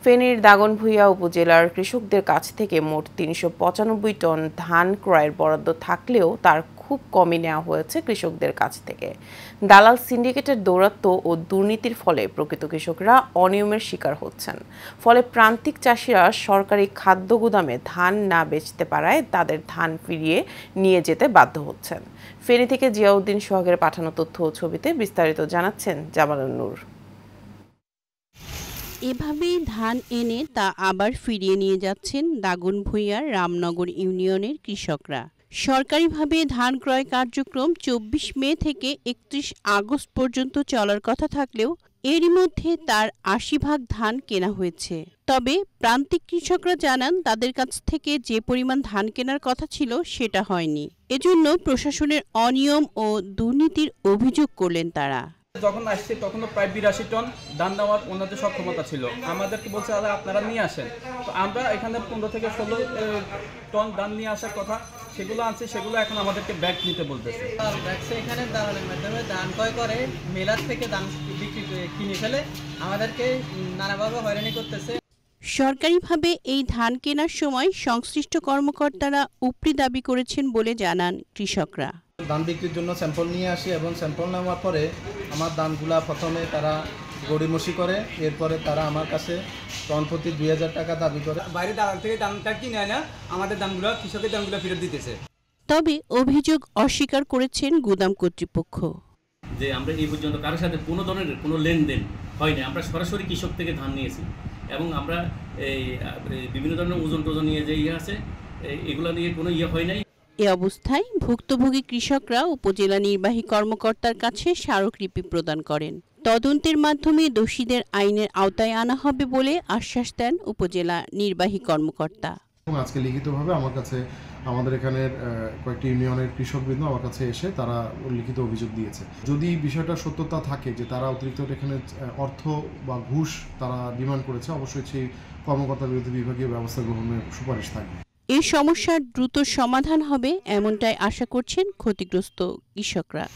ফেনীর দাগনভূঞা উপজেলার কৃষকদের কাছ থেকে মোট ৩৯৫ টন ধান ক্রয়ের বরাদ্দ থাকলেও তার খুব কমই নেওয়া হয়েছে কৃষকদের কাছ থেকে। দালাল সিন্ডিকেটের দৌরাত্ম্য ও দুর্নীতির ফলে প্রকৃত কৃষকরা অনিয়মের শিকার হচ্ছেন। ফলে প্রান্তিক চাষিরা সরকারি খাদ্য গুদামে ধান না বেচতে পারায় তাদের ধান ফিরিয়ে নিয়ে যেতে বাধ্য হচ্ছেন। ফেনী থেকে জিয়াউদ্দিন সোহাগের পাঠানো তথ্য ও ছবিতে বিস্তারিত জানাচ্ছেন জামালুন নূর। এভাবেই ধান এনে তা আবার ফিরিয়ে নিয়ে যাচ্ছেন দাগনভূঞার রামনগর ইউনিয়নের কৃষকরা। সরকারিভাবে ধান ক্রয় কার্যক্রম ২৪ মে থেকে ৩১ আগস্ট পর্যন্ত চলার কথা থাকলেও এরই মধ্যে তার ৮০ ভাগ ধান কেনা হয়েছে। তবে প্রান্তিক কৃষকরা জানান তাদের কাছ থেকে যে পরিমাণ ধান কেনার কথা ছিল সেটা হয়নি। এজন্য প্রশাসনের অনিয়ম ও দুর্নীতির অভিযোগ করলেন তারা। যখন আসছে তখন প্রায় ৮২ টন ধান দেওয়ার ওনাদের সক্ষমতা ছিল। আমাদেরকে বলছে আপনারা নিয়ে আসেন। তো আমরা এখানে ১৫ থেকে ১৬ টন ধান নিয়ে আসার কথা, সেগুলো আনছে, সেগুলো এখন আমাদেরকে ব্যাগ নিতে বলতেছে। এখানে দালালের মাধ্যমে ধান ক্রয় করে মেলার থেকে ধান বিক্রি কিনে ফেলে আমাদেরকে নানাভাবে হয়রানি করতেছে। সরকারিভাবে এই ধান কেনার সময় সংশ্লিষ্ট কর্মকর্তারা উপরি দাবি করেছেন বলে জানান কৃষকরা। ধান বিক্রির জন্য স্যাম্পল নিয়ে আসি এবং স্যাম্পল নেওয়ার পরে আমার ধানগুলা প্রথমে তারা গড়িমসি করে, এরপরে তারা আমার কাছে টন প্রতি ২০০০ টাকা দাবি করে। বাইরে দালাল থেকে ধানটা কিনে আনা আমাদের ধানগুলো কৃষকের ধানগুলো ফেরত দিতেছে। তবে অভিযোগ অস্বীকার করেছেন গুদাম কর্তৃপক্ষ। যে আমরা এই পর্যন্ত কারোর সাথে কোনো ধরনের কোনো লেনদেন হয়নি। আমরা সরাসরি কৃষক থেকে ধান নিয়েছি এবং আমরা এই বিভিন্ন ধরনের ওজন টোজন নিয়ে যে আছে এগুলো নিয়ে কোনো হয় নাই। এ অবস্থায় ভুক্তভোগী কৃষকরা উপজেলা নির্বাহী কর্মকর্তার কাছে স্মারকলিপি প্রদান করেন। তদন্তের মাধ্যমে দোষীদের আইনের আওতায় আনা হবে বলে আশ্বাস দেন উপজেলা নির্বাহী কর্মকর্তা। আজকে লিখিতভাবে আমার কাছে আমাদের এখানের কয়েকটি ইউনিয়নের কৃষকবৃন্দ আমার কাছে এসে তারা লিখিত অভিযোগ দিয়েছে। যদি বিষয়টা সত্যতা থাকে যে তারা অতিরিক্ত এখানে অর্থ বা ঘুষ তারা ডিমান্ড করেছে, অবশ্যই সেই কর্মকর্তার বিরুদ্ধে বিভাগীয় ব্যবস্থা গ্রহণের সুপারিশ থাকবে। এই সমস্যার দ্রুত সমাধান হবে এমনটাই আশা করছেন ক্ষতিগ্রস্ত কৃষকরা।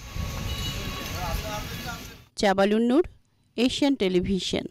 জামালুন নূর, এশিয়ান টেলিভিশন।